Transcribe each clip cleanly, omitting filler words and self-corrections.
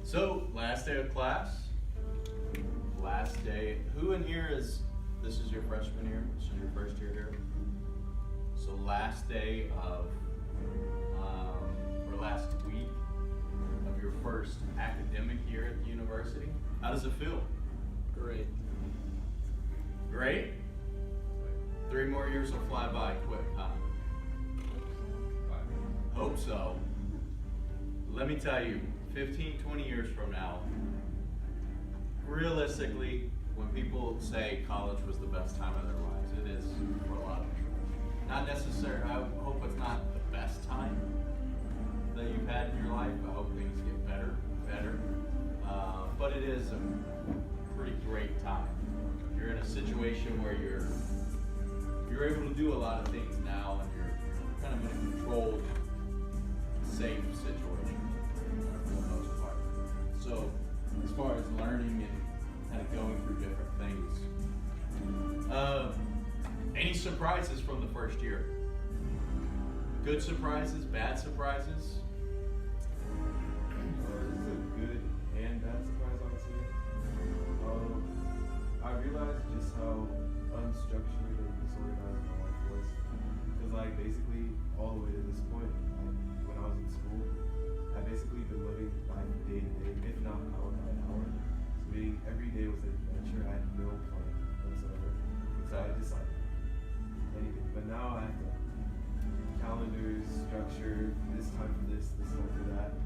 So, last day of class, last day. Who in here this is your freshman year? This is your first year here? So, last day of, or last week of your first academic year at the university. How does it feel? Great. Great? 3 more years will fly by quick, huh? Hope so. Let me tell you, 15, 20 years from now, realistically, when people say college was the best time of their lives, it is for a lot of people. Not necessarily, I hope it's not the best time that you've had in your life. I hope things get better. But it is a pretty great time. You're in a situation where you're able to do a lot of things now, and you're kind of in a controlled, safe situation for the most part. So, as far as learning and kind of going through different things, any surprises from the first year? Good surprises, bad surprises? This is a good and bad surprise, honestly. I realized just how unstructured and disorganized my life was. Because, like, basically, all the way to this point, like, when I was in school, I've basically been living life day to day, if not hour by hour. So, meaning every day was an adventure. I had no plan whatsoever. So I just, like, anything. But now I have to calendars, structure, this time for this time for that.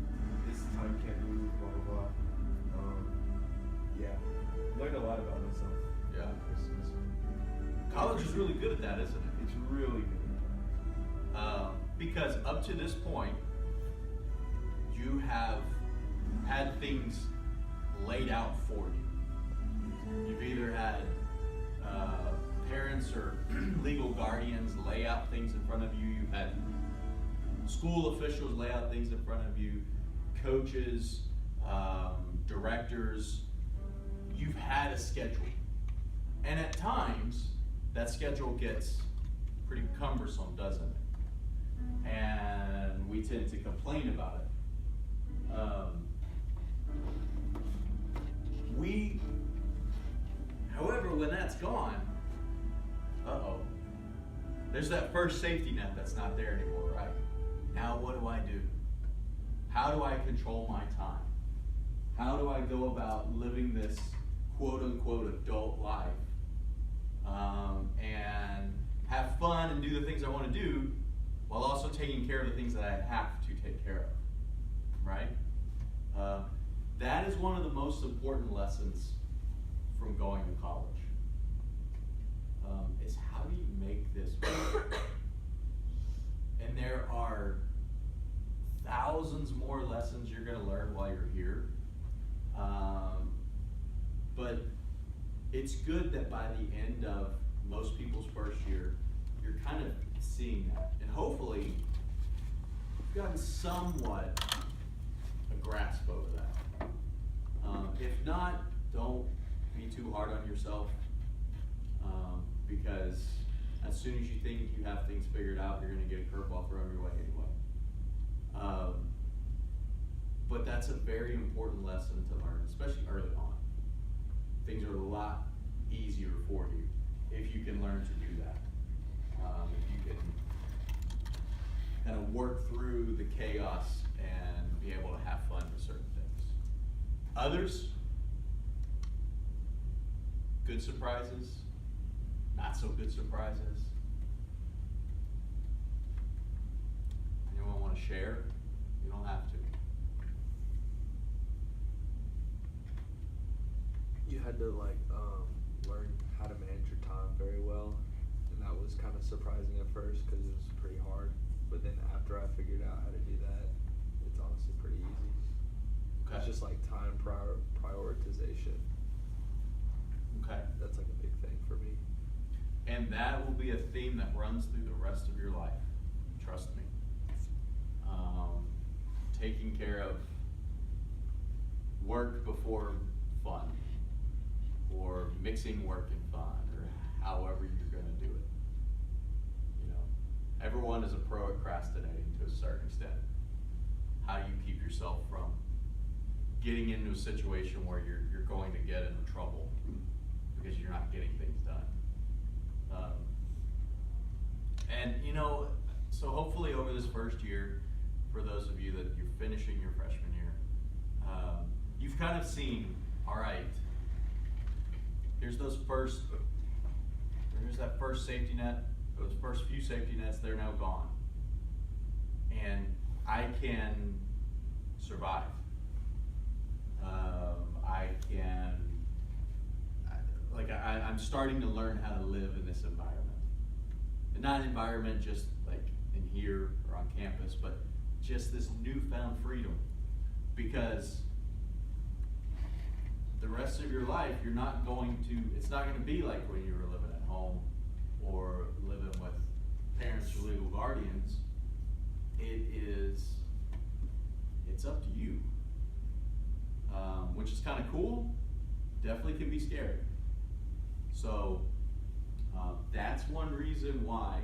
This time can't move, blah, blah, blah. Yeah. Learned a lot about myself. Yeah. Christmas. College is really good at that, isn't it? It's really good. Because up to this point, you have had things laid out for you. You've either had parents or legal guardians lay out things in front of you. You've had school officials lay out things in front of you, coaches, directors. You've had a schedule. And at times, that schedule gets pretty cumbersome, doesn't it? And we tend to complain about it. However, when that's gone, there's that first safety net that's not there anymore, right? Now what do I do? How do I control my time? How do I go about living this quote-unquote adult life and have fun and do the things I want to do while also taking care of the things that I have to take care of, right? That is one of the most important lessons from going to college. Is how do you make this work? And there are thousands more lessons you're going to learn while you're here. But it's good that by the end of most people's first year, you're kind of seeing that. And hopefully, you've gotten somewhat a grasp over that. If not, don't be too hard on yourself. Because as soon as you think you have things figured out, you're going to get a curveball thrown your way anyway. But that's a very important lesson to learn, especially early on. Things are a lot easier for you if you can learn to do that. If you can kind of work through the chaos and be able to have fun with certain things. Others, good surprises, not so good surprises. Anyone want to share? You don't have to. You had to learn how to manage your time very well, and that was kind of surprising at first because it was pretty hard. But then after I figured out how to do that, it's honestly pretty easy. Okay. It's just like time prioritization. Okay. That's like a big thing for me. And that will be a theme that runs through the rest of your life. Trust me. Taking care of work before fun, or mixing work and fun, or however you're going to do it. You know, everyone is a pro at procrastinating to a certain extent. How do you keep yourself from getting into a situation where you're going to get into trouble because you're not getting things done. And you know, so hopefully over this first year, for those of you that you're finishing your freshman year, you've kind of seen, all right, there's that first safety net, those first few safety nets, they're now gone. And I can survive. I'm starting to learn how to live in this environment. And not an environment just like in here or on campus, but just this newfound freedom. Because the rest of your life, it's not going to be like when you were living at home or living with parents or legal guardians. It's up to you. Which is kind of cool, definitely can be scary. So that's one reason why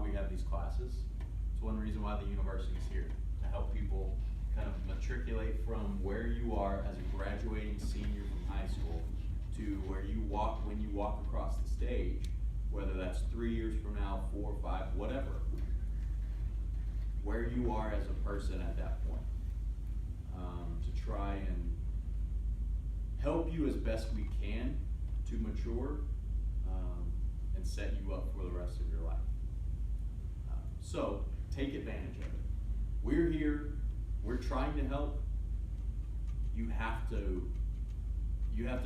we have these classes. It's one reason why the university is here, to help people kind of matriculate from where you are as a graduating senior from high school to where you walk when you walk across the stage, whether that's 3 years from now, 4 or 5, whatever, where you are as a person at that point, to try and help you as best we can to mature and set you up for the rest of your life. So take advantage of it. We're here. We're trying to help. You have to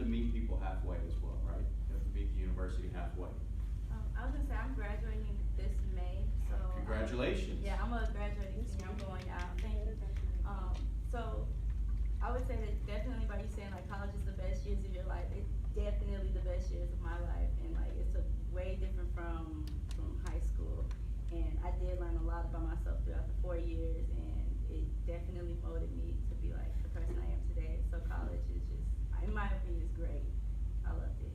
meet people halfway as well, right? You have to meet the university halfway. I was gonna say I'm graduating this May, so Congratulations. yeah, I'm a graduating senior. I'm going out. Thank you. So I would say that definitely by you saying like college is the best years of your life, it's definitely the best years of my life, and like it's way different from high school. And I did learn a lot about myself throughout the 4 years, and it definitely molded me to be like the person I am today. So college is just, in my opinion, is great. I loved it.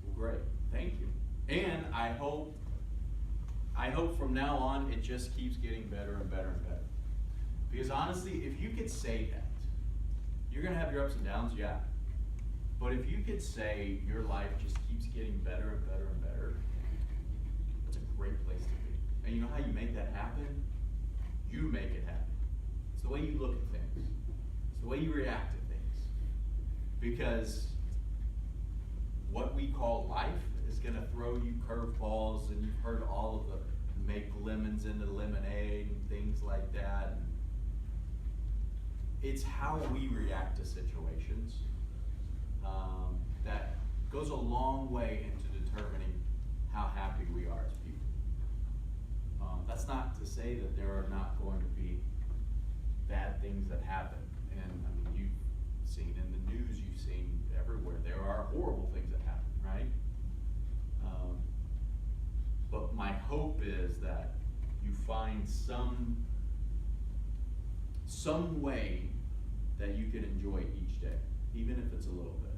Well, great. Thank you. And I hope from now on it just keeps getting better and better and better. Because honestly, if you could say that, you're gonna have your ups and downs, yeah. But if you could say your life just keeps getting better and better and better, it's a great place to be. And you know how you make that happen? You make it happen. It's the way you look at things. It's the way you react to things. Because what we call life is gonna throw you curveballs, and you've heard all of the make lemons into lemonade and things like that. And it's how we react to situations that goes a long way into determining how happy we are as people. That's not to say that there are not going to be bad things that happen. And I mean, you've seen in the news, you've seen everywhere, there are horrible things that happen, right? But my hope is that you find some way that you can enjoy each day, even if it's a little bit.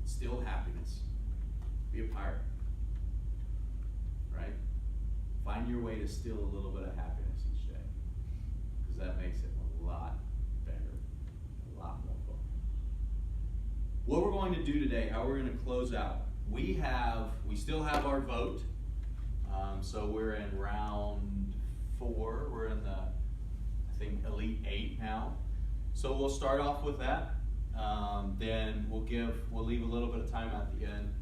Still happiness. Be a pirate, right? Find your way to steal a little bit of happiness each day, because that makes it a lot better, a lot more fun. What we're going to do today, how we're going to close out, we still have our vote. So we're in round 4. We're in the, I think, Elite 8 now. So we'll start off with that. Then we'll leave a little bit of time at the end.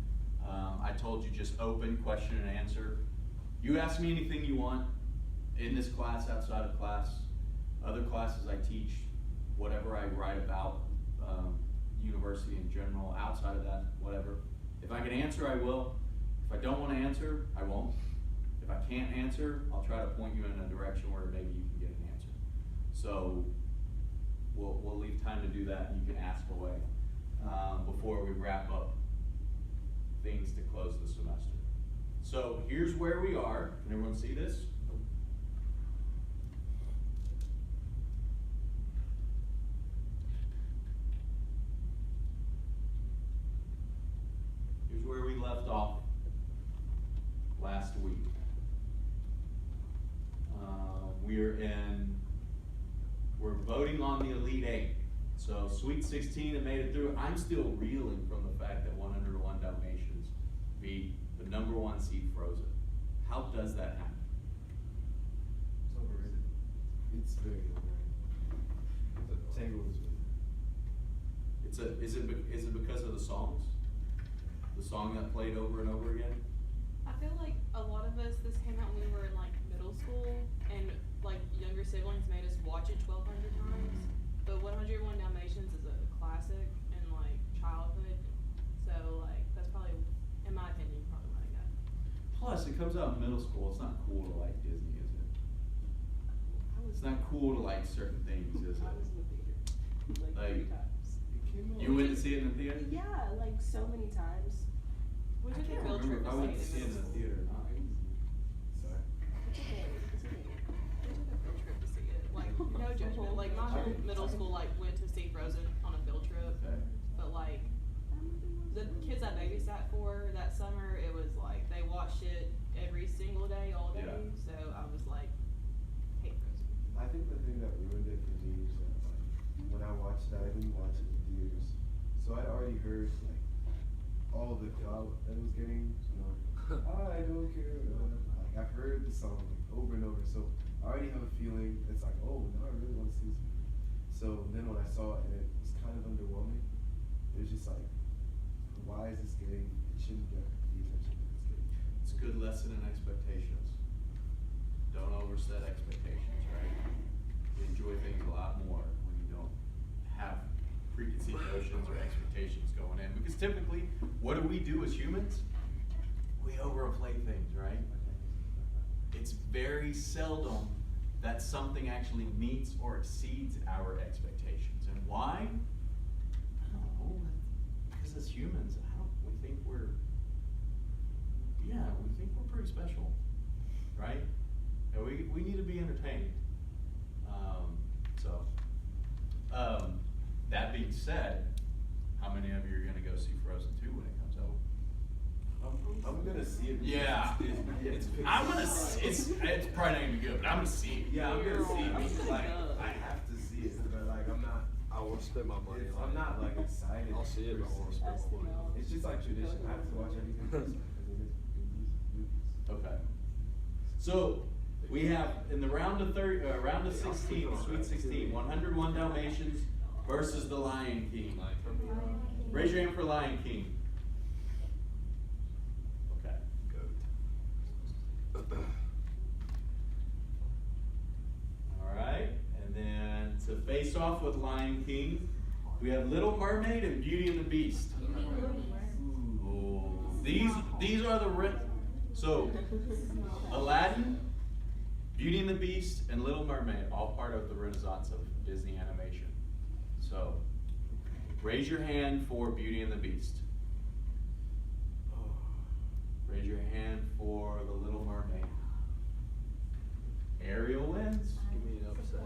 I told you just open question and answer. You ask me anything you want in this class, outside of class, other classes I teach, whatever I write about, university in general, outside of that, whatever. If I can answer, I will. If I don't want to answer, I won't. If I can't answer, I'll try to point you in a direction where maybe you can get an answer. So we'll leave time to do that, and you can ask away before we wrap up things to close the semester. So here's where we are. Can everyone see this? Here's where we left off last week. we're voting on the Elite Eight. So Sweet 16 that made it through. I'm still reeling from the fact that 101 Dalmatians beat the #1 seed Frozen. How does that happen? It's overrated. It's very overrated. Tangled is really. Is it because of the songs? The song that played over and over again? I feel like a lot of us, this came out when we were in like middle school, and like younger siblings made us watch it 1,200 times. But 101 Dalmatians is a classic in like childhood, so like that's probably, in my opinion, probably why I got it. Plus, it comes out in middle school. It's not cool to like Disney, is it? It's not cool to like certain things, is I was it? in the theater, like 3 times. It came out. You went to see it in the theater? Yeah, like so many times. We I took a can't field remember trip if I to went to see see it in it in the middle theater or not. Sorry. It's okay. It's okay. We took a field trip to see it. Like, no judgment. Like, my whole middle school, like, went to see Frozen on a field trip. Okay. But, like, the kids I babysat for that summer, it was like, they watched it every single day, all day. Yeah. So I was like, hate Frozen. I think the thing that ruined it for me is that like when I watched it, I didn't watch it in theaters, so I'd already heard like all the clout that it was getting. You know, I don't care. Like I've heard the song like over and over, so I already have a feeling. It's like, oh, now I really want to see this movie. So then when I saw it and it was kind of underwhelming, it was just like, why is this getting? It shouldn't get the attention that it's getting. It's a good lesson in expectations. Don't overset expectations, right? You enjoy things a lot more when you don't have preconceived notions or expectations going in. Because typically, what do we do as humans? We overinflate things, right? It's very seldom that something actually meets or exceeds our expectations. And why? I don't know. Because as humans, we think we're pretty special, right? And we need to be entertained. That being said, how many of you are gonna go see Frozen 2 when it comes out? I'm gonna see it. Yeah, It's I'm gonna. It's probably not gonna be good, but I'm gonna see it. Yeah, I'm gonna see it. I'm Because, gonna like, go. I have to see it, but like I'm not. I won't spend my money It's, on I'm it. not like excited. I'll see it, per but I won't se. spend That's my the money on it. It's just like tradition. I have to watch everything first because it is movies. Okay. So we have in the round of 16, the Sweet 16, 101 Dalmatians versus the Lion King. Raise your hand for Lion King. Okay. All right, and then to face off with Lion King, we have Little Mermaid and Beauty and the Beast. Ooh. These are the so Aladdin, Beauty and the Beast, and Little Mermaid, all part of the Renaissance of Disney animation. So raise your hand for Beauty and the Beast. Raise your hand for the Little Mermaid. Ariel wins. Give me an upset.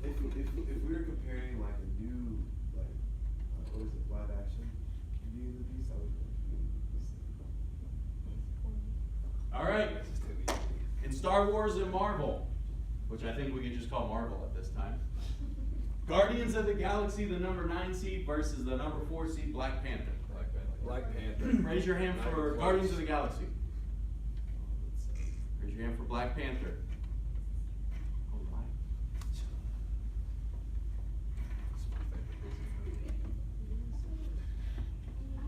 If we were comparing like a new like what is it, live action Beauty and the Beast, I would go All right. In Star Wars and Marvel, which I think we could just call Marvel at this time. Guardians of the Galaxy, the number 9 seed versus the number 4 seed Black Panther. Black Panther. Raise your hand for Nice. Guardians of the Galaxy. Raise your hand for Black Panther. Oh my.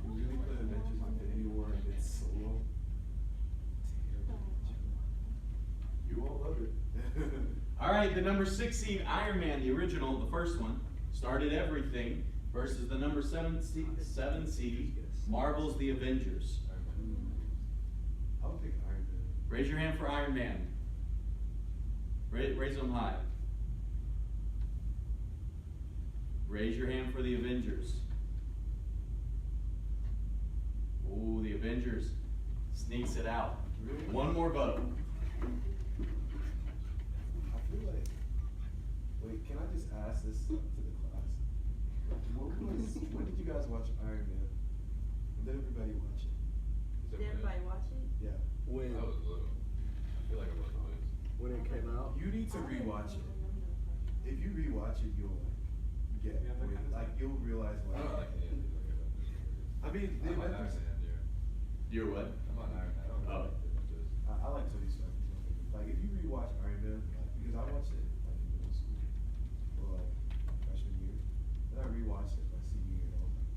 We really put Avengers Infinity War against Solo. You all voted. All right, the number 6 seed Iron Man, the original, the first one, started everything, versus the number 7 seed Marvel's The Avengers. I would pick Iron Man. Raise your hand for Iron Man. Raise them high. Raise your hand for the Avengers. Ooh, the Avengers sneaks it out. Really? One more vote. I feel like. Wait, can I just ask this to the class? When did you guys watch Iron Man? When did everybody watch it? Did everybody watch it? Yeah. When? I was little. I feel like I was always. when it came out. You need to rewatch it. If you rewatch it, you'll get Yeah, that kind of like stuff. you'll realize I why. don't like any of it. I mean, the I'm on Iron Avengers. Man, dude. You're what? I'm on Iron Man. I don't Oh. really like the Avengers. I like Tony Stark. He's my favorite. Like if you rewatch Iron Man, like, because I watched it like in middle school or like freshman year, then I rewatched it my senior year, and I was like,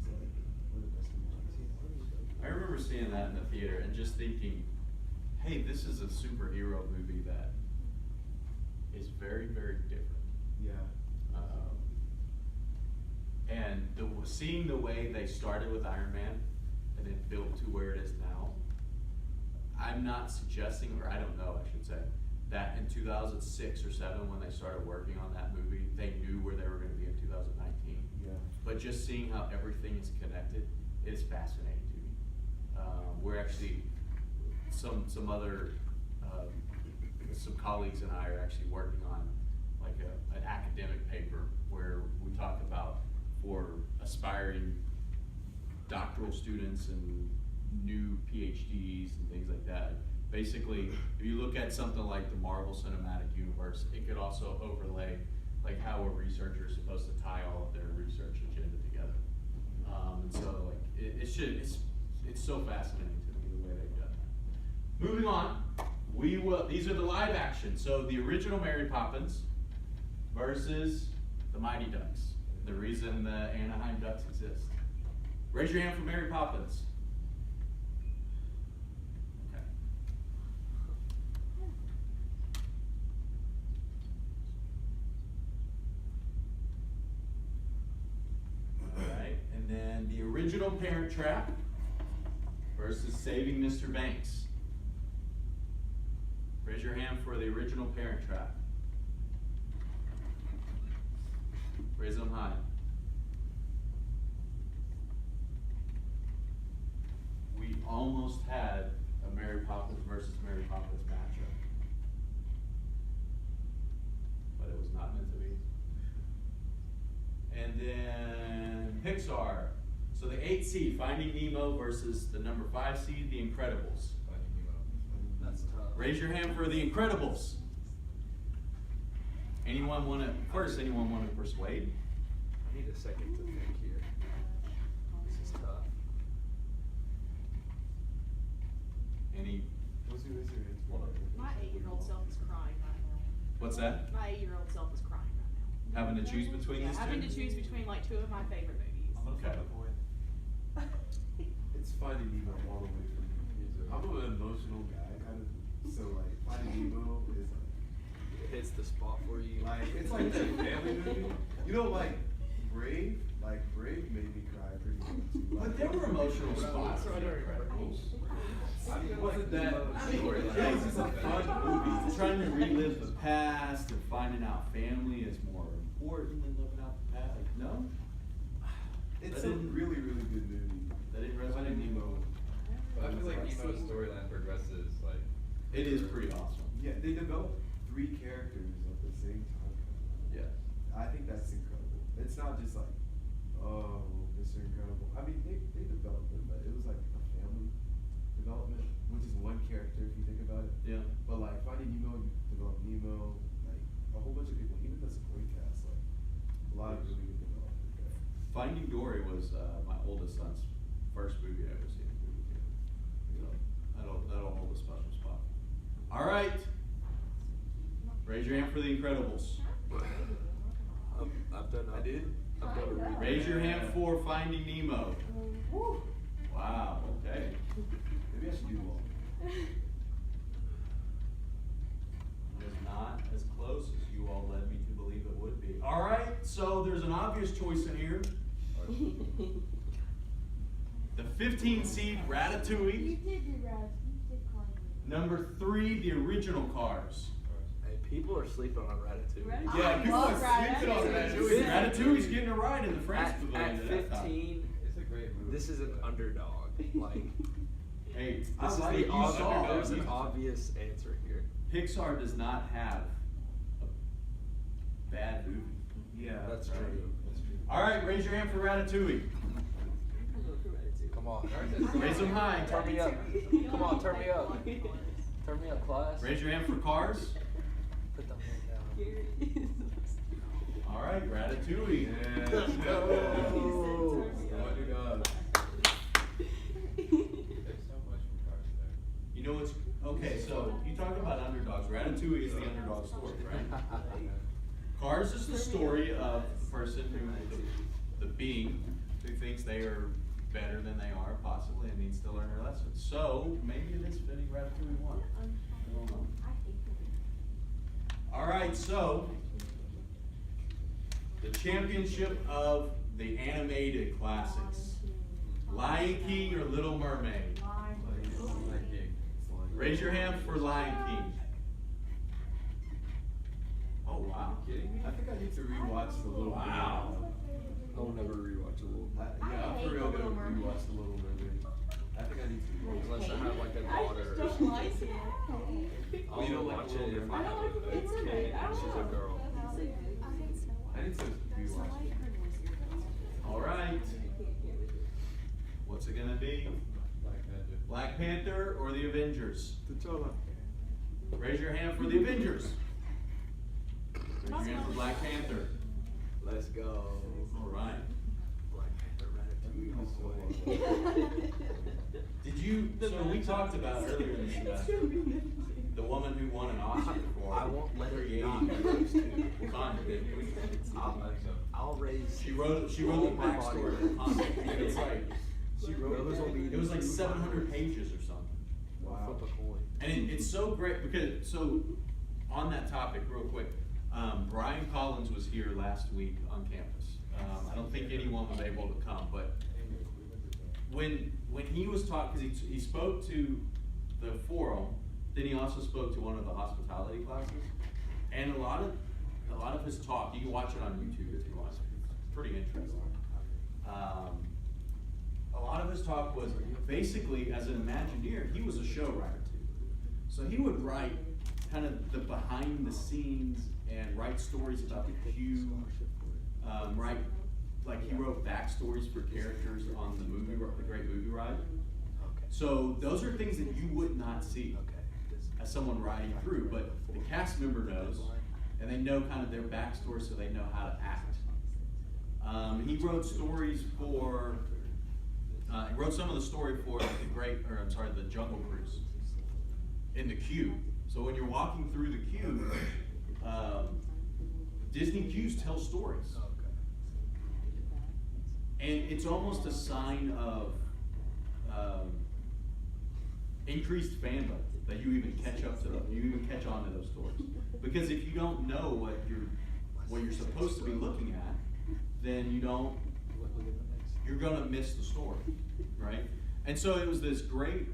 gosh, it's like one of the best movies I've seen. I remember seeing that in the theater and just thinking, hey, this is a superhero movie that is very, very different. Yeah. And seeing the way they started with Iron Man and it built to where it is now, I'm not suggesting, or I don't know, I should say, that in 2006 or 7 when they started working on that movie, they knew where they were going to be in 2019. Yeah. But just seeing how everything is connected is fascinating to me. We're actually, some other, some colleagues and I are actually working on like an academic paper where we talk about for aspiring doctoral students and new PhDs and things like that. Basically, if you look at something like the Marvel Cinematic Universe, it could also overlay like how a researcher is supposed to tie all of their research agenda together. And so like it's so fascinating to me the way they've done that. Moving on, these are the live action. So the original Mary Poppins versus the Mighty Ducks. The reason the Anaheim Ducks exist. Raise your hand for Mary Poppins. Okay. Alright, and then the original Parent Trap versus Saving Mr. Banks. Raise your hand for the original Parent Trap. Raise them high. We almost had a Mary Poppins versus Mary Poppins matchup. But it was not meant to be. And then Pixar. So the 8 seed, Finding Nemo versus the number 5 seed, The Incredibles. Finding Nemo. That's tough. Raise your hand for The Incredibles. Anyone want to persuade? I need a second to think here. This is tough. Any, What's your answer? My 8-year-old self is crying right now. what's that? My 8-year-old self is crying right now. Having to choose between Yeah, these two? having to choose between like 2 of my favorite movies. I'm gonna Okay. flip a coin. It's Finding Nemo all the way for me. I'm an emotional guy, kind of. So like Finding Nemo is It hits the spot for you. like it's like a family movie. You know, like Brave made me cry pretty much too. But there were emotional spots. I mean, wasn't that? It was just a fun movie. Trying to relive the past and finding out family is more important than living out the past. Like, no? It's That a didn't- really, really good movie. That didn't resonate. Finding Nemo. But I feel like Nemo's storyline progresses like. It is pretty awesome. Yeah, they developed 3 characters at the same time. Yeah. I think that's incredible. It's not just like, oh, Mr. Incredible. I mean, they developed them, but it was like a family development, which is one character if you think about it. Yeah. But like Finding Nemo, you develop Nemo, like a whole bunch of people, even the supporting cast, like a lot of really good development there. Finding Dory was my oldest son's first movie I ever seen in movie theater. So that'll hold a special spot. All right. Raise your hand for The Incredibles. I've done. I did? I've done a remake. Raise your hand for Finding Nemo. Wow. Okay. Maybe I should do them all. It is not as close as you all led me to believe it would be. All right, so there's an obvious choice in here. The 15 seed Ratatouille. Number 3, the original Cars. Hey, people are sleeping on Ratatouille. Yeah, people are love sleeping on Ratatouille. Ratatouille. Ratatouille's getting a ride in the France At Pavilion. at that time. 15, It's a great movie. this is an underdog. Like, Hey, this I is like the you obvious. saw. There's an obvious answer here. Pixar does not have a bad movie. Yeah. That's right. true. That's true. All right, raise your hand for Ratatouille. Come on. Raise them high. Turn me up. Come on, turn me up. Turn me up, class. Raise your hand for Cars. Put the hand down. Gary. All right, Ratatouille. Yeah. Let's go. Underdog. There's so much from Cars there. You know what's okay? So you talk about underdogs. Ratatouille is the underdog story, right? Cars is the story of the person who, the being, who thinks they are better than they are, possibly, and needs to learn their lessons. So maybe it is fitting Ratatouille won. I don't know. All right, so the championship of the animated classics: Lion King or Little Mermaid. Raise your hand for Lion King. Oh wow! Kidding me? I think I need to rewatch the Little Wow. Mermaid. I will never rewatch a little. Yeah, I'm for real gonna rewatch the Little Mermaid. I think I need to rewatch. Unless I have like a I daughter just or don't something. like it. I'll you don't like watch Little it if I Mermaid? have I don't like a Little kid Mermaid. I and she's a don't girl. I need to rewatch it. All right. What's it gonna be? Black Panther. Black Panther or the Avengers? T'Challa. Raise your hand for the Avengers. Raise your hand for Black Panther. Let's go. All right. Black Panther, Ratatouille, all the way. Did you? So we talked about earlier in the semester the woman who won an Oscar for I won't let her creating not. those two. Wakanda, didn't we? I'll raise. She wrote the all my backstory of body. Wakanda. It's like She wrote it was like 700 pages or something. Wow. Flip a coin. And it's so great because, so on that topic, real quick, Brian Collins was here last week on campus. I don't think anyone was able to come, but when he was talking, because he spoke to the forum, then he also spoke to one of the hospitality classes, and a lot of his talk, you can watch it on YouTube if you want. It's pretty interesting. A lot of his talk was basically, as an Imagineer, he was a show writer too. So he would write kind of the behind the scenes and write stories about the queue, write, like he wrote backstories for characters on the movie, the Great Movie Ride. So those are things that you would not see as someone riding through, but the cast member knows, and they know kind of their backstory, so they know how to act. He wrote stories for. He wrote some of the story for the Jungle Cruise in the queue. So when you're walking through the queue, Disney queues tell stories. And it's almost a sign of increased fandom that you even catch up to them, you even catch on to those stories. Because if you don't know what you're supposed to be looking at, then you're gonna miss the story, right? And so it was this great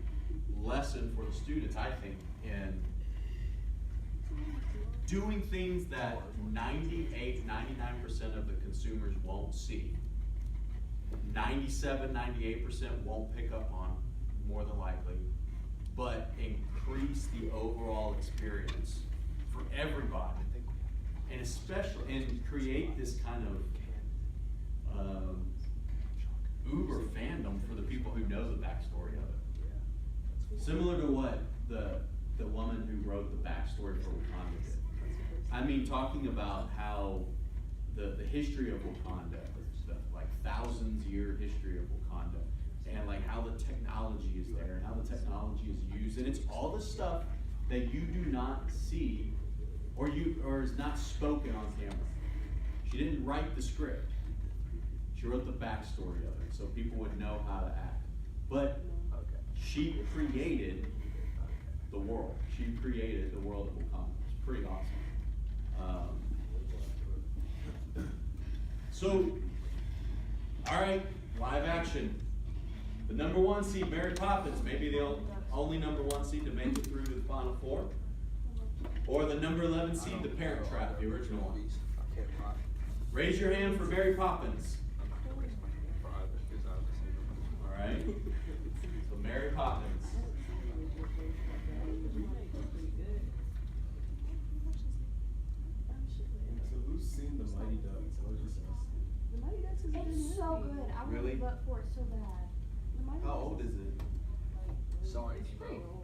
lesson for the students, I think, in doing things that 98, 99% of the consumers won't see. 97, 98% won't pick up on, more than likely, but increase the overall experience for everybody. And especially, and create this kind of uber fandom for the people who know the backstory of it. Similar to what the woman who wrote the backstory for Wakanda did. I mean, talking about how the history of Wakanda, the like thousands-year history of Wakanda, and like how the technology is there and how the technology is used, and it's all the stuff that you do not see or is not spoken on camera. She didn't write the script. She wrote the backstory of it so people would know how to act. But she created the world. She created the world of Wakanda. It's pretty awesome. So, all right, live action. The number 1 seed, Mary Poppins, maybe the only number 1 seed to make it through to the Final Four. Or the number 11 seed, The Parent Trap, the original one. Raise your hand for Mary Poppins. All right. So Mary Poppins. So who's seen the Mighty Ducks? I was just asking. The Mighty Ducks is a good It's so movie. good. I Really? would vote for it so bad. The Mighty How Ducks old is it? Sorry, It's bro. pretty old.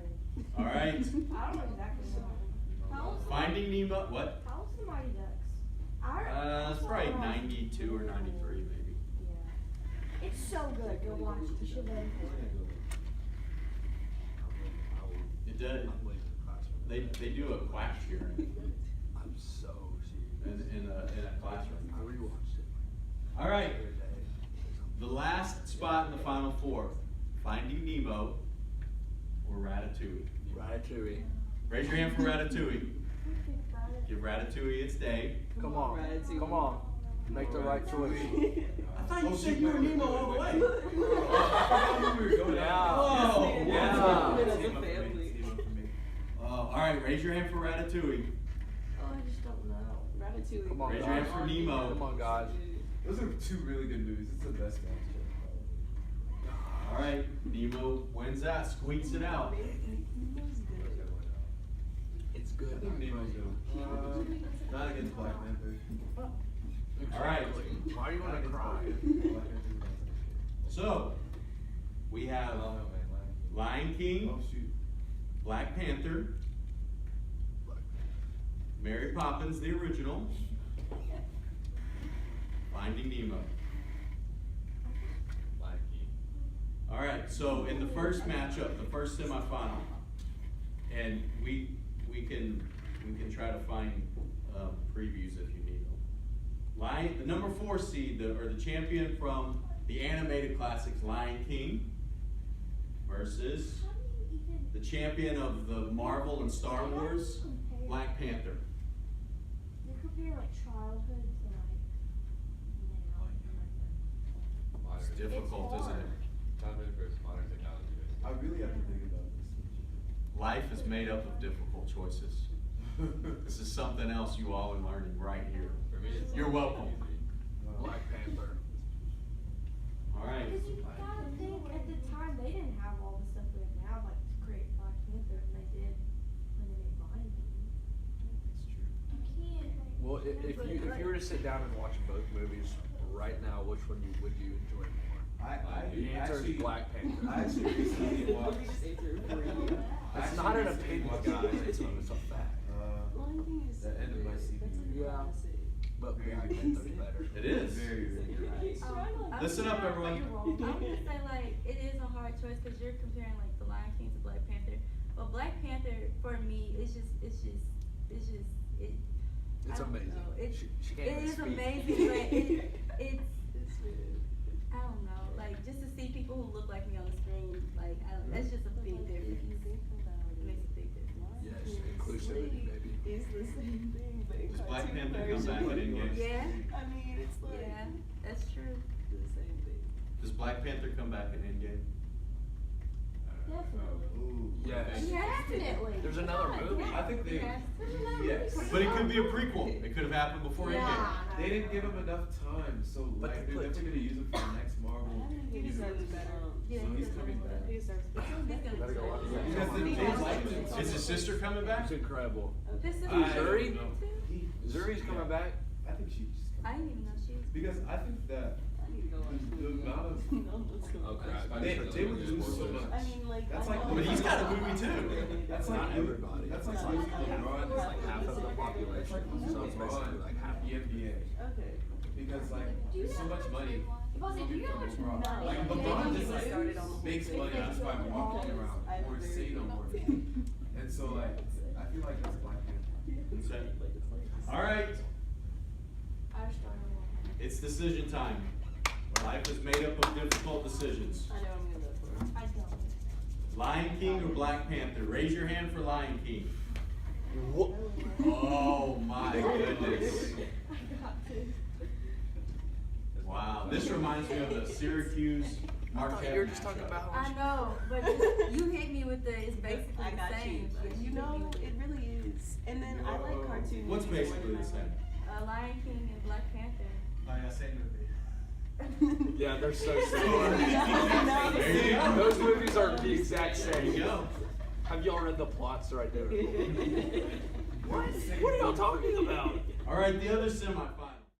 All right. I don't know exactly what. How old's Finding Nemo. What? How old's the Mighty Ducks? It's probably 92 or 93, maybe. Yeah. It's so good. Go watch it. You should learn for it. It does. I'm leaving the classroom. They do a quack cheering I'm so serious. in a classroom. I rewatched it. All right. The other day. The last spot in the final four: Finding Nemo or Ratatouille. Ratatouille. Raise your hand for Ratatouille. Give Ratatouille its day. Come on. Ratatouille. Come on. Make the right choice. I thought you said you were Nemo all the way. Yeah. Oh, Yeah. As a family. All right, raise your hand for Ratatouille. Oh, I just don't know. Ratatouille. Come on, Raise your hand for Nemo. Come on, guys. Those are two really good movies. It's the best matchup. All right, Nemo wins that, squeaks it out. It's good. I think Nemo's good. Not against Black Panther. All right. Why are you gonna cry? Black Panther's not So, we have Lion King, Oh shoot. Black Panther, Mary Poppins, the original, Finding Nemo. Lion King. All right, so in the first matchup, the first semifinal, and we can try to find previews if you need them. The number 4 seed, the champion from the animated classics, Lion King, versus the champion of the Marvel and Star Wars, Black Panther. You compare like childhood to like now. Modern. It's difficult, isn't it? Childhood versus modern technology. I really have to think about this. Life is made up of difficult choices. This is something else you all are learning right here. For me, it's You're welcome. easy. Black Panther. All right. Because you gotta think at the time they didn't have all the stuff we have now, like to create Black Panther, and they did when they made Lion King. That's true. You can't. Well, if you were to sit down and watch both movies right now, which one would you enjoy more? The answer is Black Panther. I actually recently watched. It's not an opinion, guys. It's a fact. Lion King is The end of my good. CV. That's a Yeah. classic. But Black Panther's better. It is. Very, very good. Listen up, everyone. I'm gonna say like it is a hard choice because you're comparing like the Lion King to Black Panther, but Black Panther for me it's just it. It's I don't amazing. know. She can't It even is speak. amazing, but it's It's good. I don't know, like just to see people who look like me on the screen, like that's just a big difference. If you think about It makes a big difference. Lion Yes, King inclusivity, baby. It's the same thing, but in Does Black cartoon Panther come back version. in Endgame? Yeah, I mean, it's like yeah, that's true. the same thing. Does Black Panther come back in Endgame? Definitely. Ooh. Yes. Definitely. There's another movie. I think they. Yes. Yes. But it could be a prequel. It could have happened before Endgame. They didn't give him enough time, so But like they they're put- definitely gonna use him for the next Marvel. He deserves better. Yeah, So he's coming back. He deserves better. Better go watch that. Because they liked him. Is his sister coming back? It's incredible. This is Zuri? He- Zuri's coming back. I think she's just I coming didn't even know she was. because I think that I need to go watch the amount of Oh, crap. they would lose so much. I mean, like, That's I like know- But he's got a movie too. That's Not like everybody. That's like No, losing I know. LeBron. It's like half of the population. So it's basically like half the NBA Okay. because like there's so much money. Because do you know how much LeBron. money? Like Yeah, LeBron he just like started on the makes whole money thing. just by walking Because around I'm or very saying on work. And so like I feel like that's Black Panther. Okay. All right. I just don't know. It's decision time. Life is made up of difficult decisions. I know I'm gonna vote for him. I don't. Lion King or Black Panther? Raise your hand for Lion King. What? Oh my goodness. I got to. Wow. This reminds me of the Syracuse I thought Marquette you were just talking matchup. about how I much. know, but you hit me with the it's basically I the got same. you. Yeah, You hit me know, with it really is. And then I like cartoon What's movies more basically than the I same? Lion King and Black Panther. Yeah, they're so similar. There you go. Those movies are the exact There you same. go. Have y'all read the plots right there? What? What are y'all talking about? All right, the other semifinal.